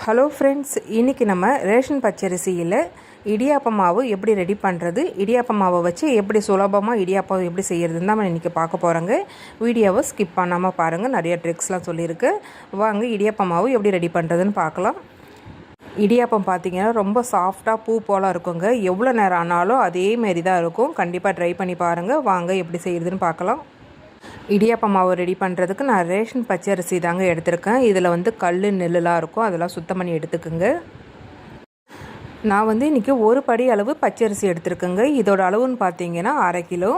Hello friends, இன்றைக்கி நம்ம ration பச்சரிசியில் இடியாப்ப மாவு எப்படி ரெடி பண்ணுறது, இடியாப்ப மாவை வச்சு எப்படி சுலபமாக இடியாப்பம் எப்படி செய்கிறதுன்னு தான் நம்ம இன்றைக்கி பார்க்க போகிறோங்க. வீடியோவை ஸ்கிப் பண்ணாமல் பாருங்கள், நிறைய ட்ரிக்ஸ்லாம் சொல்லியிருக்கு. வாங்க இடியாப்ப மாவு எப்படி ரெடி பண்ணுறதுன்னு பார்க்கலாம். இடியாப்பம் பார்த்திங்கன்னா ரொம்ப சாஃப்டாக பூ போல் இருக்குங்க. எவ்வளோ நேரம் ஆனாலும் அதேமாரி தான் இருக்கும். கண்டிப்பாக ட்ரை பண்ணி பாருங்கள். வாங்க எப்படி செய்கிறதுன்னு பார்க்கலாம். இடியாப்ப மாவு ரெடி பண்ணுறதுக்கு நான் ரேஷன் பச்சரிசி தாங்க எடுத்திருக்கேன். இதில் கல் நெல்லுலாம் இருக்கும், அதெல்லாம் சுத்தம் பண்ணி எடுத்துக்குங்க. நான் இன்றைக்கி ஒரு படி அளவு பச்சரிசி எடுத்துருக்கேங்க. இதோட அளவுன்னு பார்த்தீங்கன்னா 1/2 கிலோ.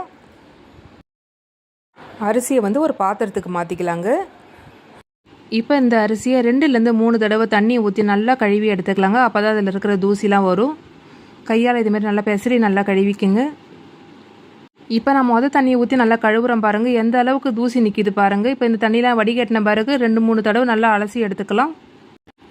அரிசியை ஒரு பாத்திரத்துக்கு மாற்றிக்கலாங்க. இப்போ இந்த அரிசியை 2லேருந்து 3 தடவை தண்ணி ஊற்றி நல்லா கழுவி எடுத்துக்கலாங்க. அப்போ தான் அதில் இருக்கிற தூசிலாம் வரும். கையால் இதுமாரி நல்லா பெசரி நல்லா கழுவிக்குங்க. இப்போ நான் தண்ணியை ஊற்றி நல்லா கழுவுறேன் பாருங்கள், எந்த அளவுக்கு தூசி நிற்கிது பாருங்கள். இப்போ இந்த தண்ணியெலாம் வடிகட்டின பிறகு 2-3 தடவை நல்லா அலசி எடுத்துக்கலாம்.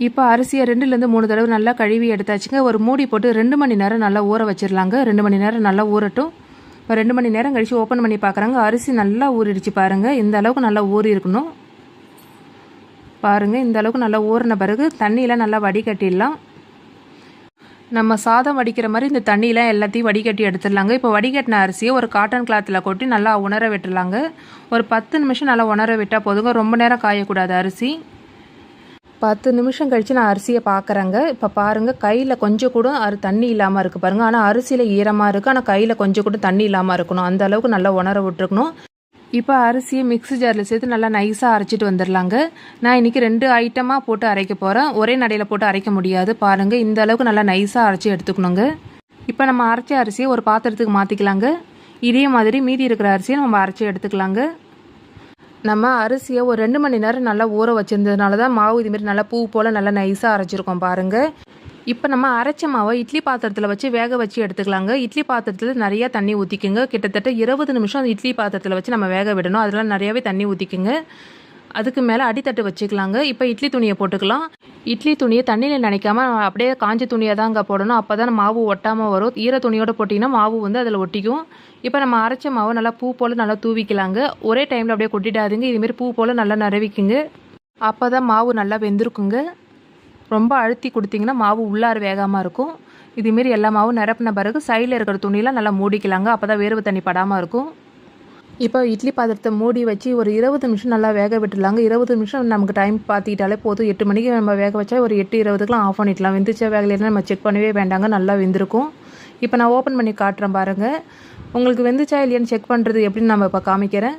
இப்போ அரிசியை 2லேருந்து 3 தடவை நல்லா கழுவி எடுத்தாச்சுங்க. ஒரு மூடி போட்டு 2 மணி நேரம் நல்லா ஊற வச்சிடலாங்க. 2 மணி நேரம் நல்லா ஊறட்டும். இப்போ 2 மணி நேரம் கழித்து ஓப்பன் பண்ணி பார்க்குறாங்க. அரிசி நல்லா ஊறிடுச்சு பாருங்கள். இந்த அளவுக்கு நல்லா ஊறி இருக்கணும் பாருங்கள். இந்த அளவுக்கு நல்லா ஊறின பிறகு தண்ணியெலாம் நல்லா வடிகட்டிடலாம். நம்ம சாதம் வடிக்கிற மாதிரி இந்த தண்ணியெலாம் எல்லாத்தையும் வடிகட்டி எடுத்துடலாங்க. இப்போ வடிகட்டின அரிசியை ஒரு காட்டன் கிளாத்தில் கொட்டி நல்லா உணர விட்டுடலாங்க. ஒரு 10 நிமிஷம் நல்லா உணர விட்டால் போதுங்க. ரொம்ப நேரம் காயக்கூடாது அரிசி. 10 நிமிஷம் கழித்து நான் அரிசியை பார்க்குறேங்க. இப்போ பாருங்கள், கையில் கொஞ்சம் கூட தண்ணி இல்லாமல் இருக்குது பாருங்கள். ஆனால் அரிசியில் ஈரமாக இருக்குது, ஆனால் கையில் கொஞ்சம் கூட தண்ணி இல்லாமல் இருக்கணும். அந்த அளவுக்கு நல்லா உணர விட்டுருக்கணும். இப்போ அரிசியை மிக்ஸி ஜாரில் சேர்த்து நல்லா நைஸாக அரைச்சிட்டு வந்துடலாங்க. நான் இன்றைக்கி 2 ஐட்டமாக போட்டு அரைக்க போகிறேன். ஒரே நடையில் போட்டு அரைக்க முடியாது பாருங்கள். இந்த அளவுக்கு நல்லா நைஸாக அரைச்சி எடுத்துக்கணுங்க. இப்போ நம்ம அரைச்ச அரிசியை ஒரு பாத்திரத்துக்கு மாற்றிக்கலாங்க. இதே மாதிரி மீதி இருக்கிற அரிசியை நம்ம அரைச்சி எடுத்துக்கலாங்க. நம்ம அரிசியை ஒரு 2 மணி நேரம் நல்லா ஊற வச்சுருந்ததுனால தான் மாவு இதுமாரி நல்லா பூ போல் நல்லா நைஸாக அரைச்சிருக்கோம் பாருங்கள். இப்போ நம்ம அரைச்ச மாவை இட்லி பாத்திரத்தில் வச்சு வேக வச்சு எடுத்துக்கலாங்க. இட்லி பாத்திரத்தில் நிறையா தண்ணி ஊற்றிக்குங்க. கிட்டத்தட்ட 20 நிமிஷம் அந்த இட்லி பாத்திரத்தில் வச்சு நம்ம வேக விடணும். அதெல்லாம் நிறையாவே தண்ணி ஊற்றிக்குங்க. அதுக்கு மேலே அடித்தட்டு வச்சுக்கலாங்க. இப்போ இட்லி துணியை போட்டுக்கலாம். இட்லி துணியை தண்ணியில் நினைக்காம அப்படியே காஞ்ச துணியை தான் அங்கே போடணும். அப்போ தான் மாவு ஒட்டாமல் வரும். ஈர துணியோடு போட்டிங்கன்னா மாவு அதில் ஒட்டிக்கும். இப்போ நம்ம அரைச்ச மாவை நல்லா பூ போல் நல்லா தூவிக்கலாங்க. ஒரே டைமில் அப்படியே கொட்டிடாதுங்க. இதுமாரி பூ போல் நல்லா நிறவிக்குங்க. அப்போ தான் மாவு நல்லா வெந்திருக்குங்க. ரொம்ப அழுத்தி கொடுத்திங்கன்னா மாவு உள்ளார வேகாமல் இருக்கும். இதுமாரி எல்லா மாவும் நிரப்பின பிறகு சைடில் இருக்கிற துணியெலாம் நல்லா மூடிக்கலாங்க. அப்போ தான் வேர்வை தண்ணி படாமல் இருக்கும். இப்போ இட்லி பாத்திரத்தை மூடி வச்சு ஒரு 20 நிமிஷம் நல்லா வேக விட்டுடலாங்க. 20 நிமிஷம் நமக்கு டைம் பார்த்துக்கிட்டாலே போதும். 8 மணிக்கு நம்ம வேக வச்சா ஒரு 8:20க்குலாம் ஆஃப் பண்ணிடலாம். வெந்துச்சா வேகலைன்னா நம்ம செக் பண்ணவே வேண்டாங்க, நல்லா வெந்திருக்கும். இப்போ நான் ஓப்பன் பண்ணி காட்டுறேன் பாருங்கள். உங்களுக்கு வெந்துச்சா இல்லையான்னு செக் பண்ணுறது எப்படின்னு நம்ம இப்போ காமிக்கிறேன்.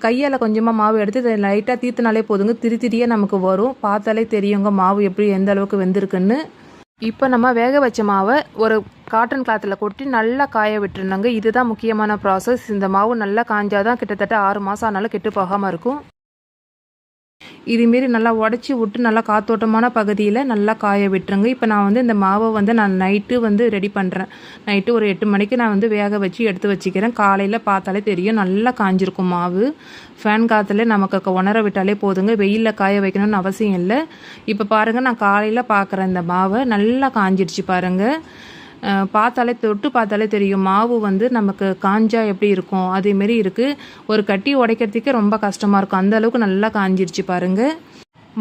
கையால் கொஞ்சமாக மாவு எடுத்து லைட்டாக தீர்த்தினாலே போதுங்க. திரியாக நமக்கு வரும். பார்த்தாலே தெரியுங்க மாவு எப்படி எந்த அளவுக்கு வெந்திருக்குன்னு. இப்போ நம்ம வேக வச்ச மாவை ஒரு காட்டன் கிளாத்தில் கொட்டி நல்லா காய விட்டுருந்தாங்க. இதுதான் முக்கியமான ப்ராசஸ். இந்த மாவு நல்லா காஞ்சாதான் கிட்டத்தட்ட 6 மாதம் ஆனாலும் கெட்டு போகாமல் இருக்கும். இதுமாரி நல்லா உடச்சி விட்டு நல்லா காத்தோட்டமான பகுதியில் நல்லா காய விட்டுருங்க. இப்போ நான் இந்த மாவை நான் நைட்டு ரெடி பண்ணுறேன். நைட்டு ஒரு 8 மணிக்கு நான் வேக வச்சு எடுத்து வச்சுக்கிறேன். காலையில் பார்த்தாலே தெரியும் நல்லா காஞ்சிருக்கும் மாவு. ஃபேன் காற்றுல நமக்கு உணர விட்டாலே போதுங்க. வெயிலில் காய வைக்கணும்னு அவசியம் இல்லை. இப்போ பாருங்கள், நான் காலையில் பார்க்குறேன் இந்த மாவை நல்லா காஞ்சிடுச்சு பாருங்கள். பார்த்தாலே தொட்டு பார்த்தாலே தெரியும் மாவு நமக்கு காஞ்சா எப்படி இருக்கும் அதேமாரி இருக்குது. ஒரு கட்டி உடைக்கிறதுக்கே ரொம்ப கஷ்டமாக இருக்கும். அந்த அளவுக்கு நல்லா காஞ்சிருச்சு பாருங்கள்.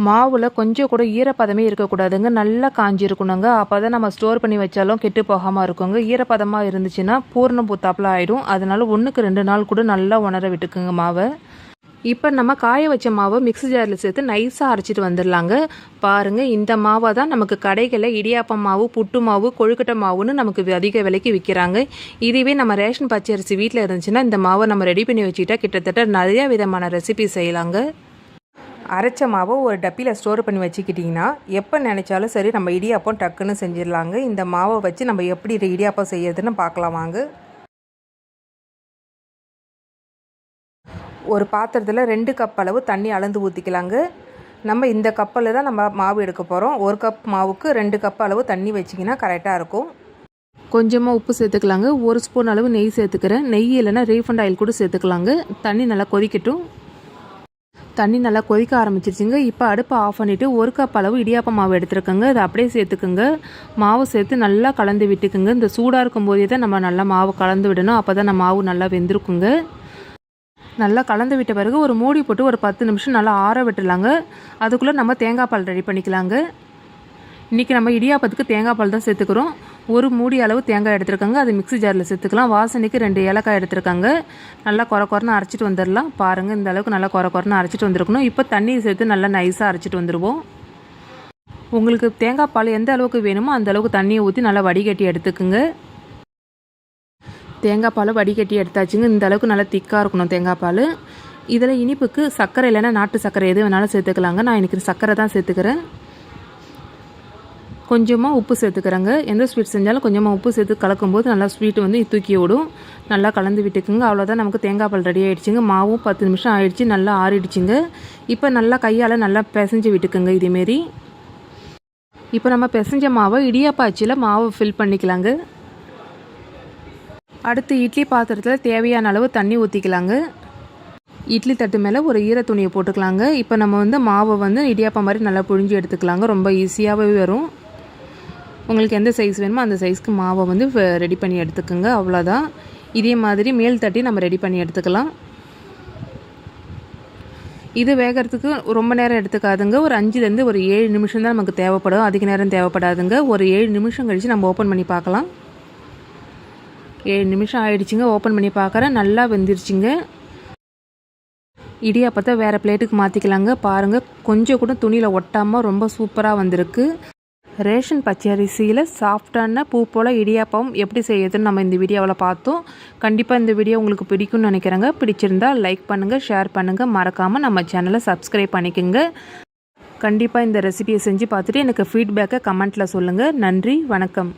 மாவில் கொஞ்சம் கூட ஈரப்பதமே இருக்கக்கூடாதுங்க. நல்லா காஞ்சிருக்கணுங்க. அப்போ தான் நம்ம ஸ்டோர் பண்ணி வச்சாலும் கெட்டு போகாமல் இருக்குங்க. ஈரப்பதமாக இருந்துச்சுன்னா பூர்ணம் பூத்தாப்பில் ஆகிடும். அதனால 1க்கு 2 நாள் கூட நல்லா உணர விட்டுக்குங்க மாவை. இப்போ நம்ம காய வச்ச மாவை மிக்ஸி ஜாரில் சேர்த்து நைஸாக அரைச்சிட்டு வந்துடலாங்க. பாருங்கள், இந்த மாவை தான் நமக்கு கடைகளில் இடியாப்பம் மாவு, புட்டு மாவு, கொழுக்கட்டை மாவுன்னு நமக்கு அதிக விலைக்கு விற்கிறாங்க. இதுவே நம்ம ரேஷன் பச்சரிசி வீட்டில் இருந்துச்சுன்னா இந்த மாவை நம்ம ரெடி பண்ணி வச்சுக்கிட்டா கிட்டத்தட்ட நிறையா விதமான ரெசிபி செய்யலாங்க. அரைச்ச மாவை ஒரு டப்பியில் ஸ்டோர் பண்ணி வச்சுக்கிட்டிங்கன்னா எப்போ நினச்சாலும் சரி நம்ம இடியாப்பம் டக்குன்னு செஞ்சிடலாங்க. இந்த மாவை வச்சு நம்ம எப்படி இடியாப்பம் செய்யறதுன்னு பார்க்கலாம் வாங்க. ஒரு பாத்திரத்தில் 2 கப் அளவு தண்ணி அளந்து ஊற்றிக்கலாங்க. நம்ம இந்த கப்பில் தான் நம்ம மாவு எடுக்க போகிறோம். 1 கப் மாவுக்கு 2 கப் அளவு தண்ணி வச்சிங்கன்னா கரெக்டாக இருக்கும். கொஞ்சமாக உப்பு சேர்த்துக்கலாங்க. 1 ஸ்பூன் அளவு நெய் சேர்த்துக்கிறேன். நெய் இல்லைன்னா ரீஃபண்ட் ஆயில் கூட சேர்த்துக்கலாங்க. தண்ணி நல்லா கொதிக்கட்டும். தண்ணி நல்லா கொதிக்க ஆரம்பிச்சிருச்சுங்க. இப்போ அடுப்பை ஆஃப் பண்ணிவிட்டு 1 கப் அளவு இடியாப்ப மாவு எடுத்துருக்கோங்க. அதை அப்படியே சேர்த்துக்குங்க. மாவு சேர்த்து நல்லா கலந்து விட்டுக்குங்க. இந்த சூடாக இருக்கும் போதே தான் நம்ம நல்லா மாவு கலந்து விடணும். அப்போ தான் நம்ம மாவு நல்லா வெந்திருக்குங்க. நல்லா கலந்து விட்ட பிறகு ஒரு மூடி போட்டு ஒரு 10 நிமிஷம் நல்லா ஆற விட்டுலாங்க. அதுக்குள்ளே நம்ம தேங்காய் பால் ரெடி பண்ணிக்கலாங்க. இன்றைக்கி நம்ம இடியாப்பத்துக்கு தேங்காய் பால் தான் சேர்த்துக்கிறோம். ஒரு மூடி அளவு தேங்காய் எடுத்துருக்காங்க, அது மிக்ஸி ஜாரில் சேர்த்துக்கலாம். வாசனைக்கு 2 ஏலக்காய் எடுத்துருக்காங்க. நல்லா குறன்னு அரைச்சிட்டு வந்துடலாம். பாருங்கள், இந்த அளவுக்கு நல்லா குறன்னு அரைச்சிட்டு வந்துருக்கணும். இப்போ தண்ணியை சேர்த்து நல்லா நைஸாக அரைச்சிட்டு வந்துடுவோம். உங்களுக்கு தேங்காய் பால் எந்த அளவுக்கு வேணுமோ அந்த அளவுக்கு தண்ணியை ஊற்றி நல்லா வடிகட்டி எடுத்துக்குங்க. தேங்காய் பால் வடிகட்டி எடுத்தாச்சுங்க. இந்த அளவுக்கு நல்லா திக்காக இருக்கணும் தேங்காய் பால். இதில் இனிப்புக்கு சர்க்கரை இல்லைன்னா நாட்டு சர்க்கரை எது வேணாலும் சேர்த்துக்கலாங்க. நான் இன்றைக்கி சர்க்கரை தான் சேர்த்துக்கிறேன். கொஞ்சமாக உப்பு சேர்த்துக்கிறேங்க. எந்த ஸ்வீட் செஞ்சாலும் கொஞ்சமாக உப்பு சேர்த்து கலக்கும்போது நல்லா ஸ்வீட்டு வந்து தூக்கி விடும். நல்லா கலந்து விட்டுக்குங்க. அவ்வளோதான், நமக்கு தேங்காய் பால் ரெடி ஆகிடுச்சிங்க. மாவும் 10 நிமிஷம் ஆகிடுச்சி, நல்லா ஆறிடுச்சிங்க. இப்போ நல்லா கையால் நல்லா பிசைஞ்சு விட்டுக்குங்க இதேமாரி. இப்போ நம்ம பிசைஞ்ச மாவை இடியாப்ப அச்சில் மாவை ஃபில் பண்ணிக்கலாங்க. அடுத்து இட்லி பாத்திரத்தில் தேவையான அளவு தண்ணி ஊற்றிக்கலாங்க. இட்லி தட்டு மேலே ஒரு ஈர துணியை போட்டுக்கலாங்க. இப்போ நம்ம வந்து மாவை வந்து இடியாப்பா மாதிரி நல்லா புழிஞ்சு எடுத்துக்கலாங்க. ரொம்ப ஈஸியாகவே வரும். உங்களுக்கு எந்த சைஸ் வேணுமோ அந்த சைஸ்க்கு மாவை வந்து ரெடி பண்ணி எடுத்துக்கோங்க. அவ்வளோதான். இதே மாதிரி மேல் தட்டி நம்ம ரெடி பண்ணி எடுத்துக்கலாம். இது வேகிறதுக்கு ரொம்ப நேரம் எடுத்துக்காதுங்க. ஒரு 5லேருந்து ஒரு 7 நிமிஷம் தான் நமக்கு தேவைப்படும். அதிக நேரம் தேவைப்படாதுங்க. ஒரு 7 நிமிஷம் கழித்து நம்ம ஓப்பன் பண்ணி பார்க்கலாம். 7 நிமிஷம் ஆகிடுச்சிங்க. ஓப்பன் பண்ணி பார்க்குறேன். நல்லா வெந்துருச்சுங்க. இடியாப்பத்தை வேறு பிளேட்டுக்கு மாற்றிக்கலாங்க. பாருங்கள், கொஞ்சம் கூட துணியில் ஒட்டாமல் ரொம்ப சூப்பராக வந்திருக்கு. ரேஷன் பச்சரிசியில் சாஃப்டான பூ போல் இடியாப்பம் எப்படி செய்யுதுன்னு நம்ம இந்த வீடியோவில் பார்த்தோம். கண்டிப்பாக இந்த வீடியோ உங்களுக்கு பிடிக்கும்னு நினைக்கிறேங்க. பிடிச்சிருந்தால் லைக் பண்ணுங்கள், ஷேர் பண்ணுங்கள். மறக்காமல் நம்ம சேனலை சப்ஸ்கிரைப் பண்ணிக்கோங்க. கண்டிப்பாக இந்த ரெசிபியை செஞ்சு பார்த்துட்டு எனக்கு ஃபீட்பேக்கை கமெண்ட்டில் சொல்லுங்கள். நன்றி, வணக்கம்.